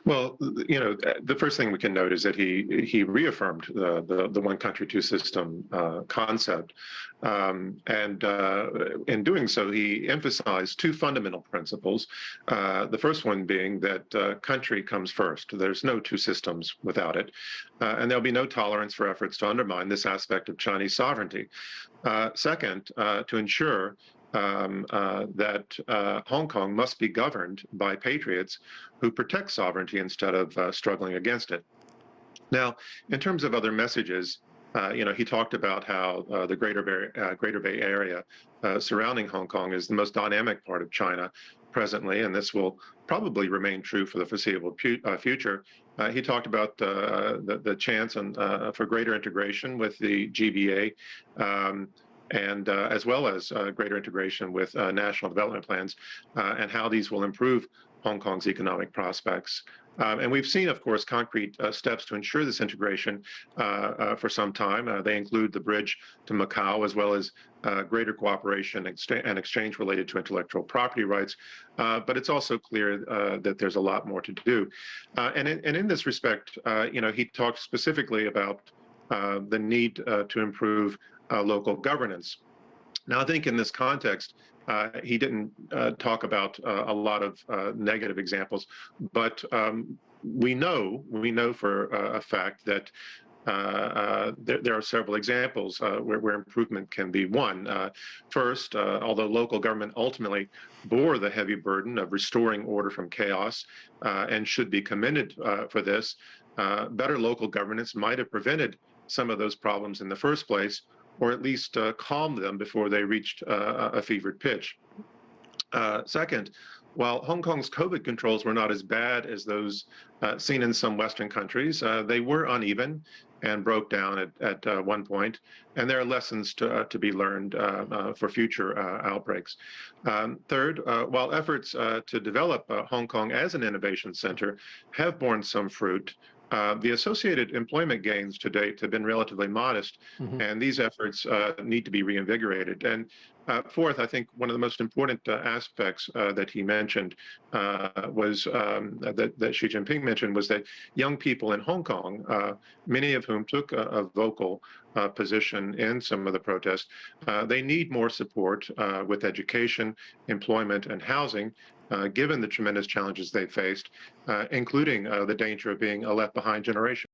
Well, the first thing we can note is that he reaffirmed the one country, two system concept, and in doing so, he emphasized two fundamental principles. The first one being that country comes first. There's no two systems without it, and there'll be no tolerance for efforts to undermine this aspect of Chinese sovereignty. Second, to ensure that Hong Kong must be governed by patriots who protect sovereignty instead of struggling against it. Now, in terms of other messages, he talked about how the Greater Bay Area surrounding Hong Kong is the most dynamic part of China presently, and this will probably remain true for the foreseeable future. He talked about the chance for greater integration with the GBA. And as well as greater integration with national development plans and how these will improve Hong Kong's economic prospects. And we've seen, of course, concrete steps to ensure this integration for some time. They include the bridge to Macau, as well as greater cooperation and exchange related to intellectual property rights. But it's also clear that there's a lot more to do. And in this respect, he talked specifically about the need to improve local governance. Now, I think in this context, he didn't talk about a lot of negative examples, but we know for a fact that there are several examples where improvement can be won. First, although local government ultimately bore the heavy burden of restoring order from chaos and should be commended for this, better local governance might have prevented some of those problems in the first place, or at least calmed them before they reached a fevered pitch. Second, while Hong Kong's COVID controls were not as bad as those seen in some Western countries, they were uneven and broke down at one point, and there are lessons to be learned for future outbreaks. Third, while efforts to develop Hong Kong as an innovation center have borne some fruit, the associated employment gains to date have been relatively modest, and these efforts need to be reinvigorated. And fourth, I think one of the most important aspects that he mentioned was that Xi Jinping mentioned was that young people in Hong Kong, many of whom took a vocal position in some of the protests, they need more support with education, employment, and housing, given the tremendous challenges they faced, including the danger of being a left behind generation.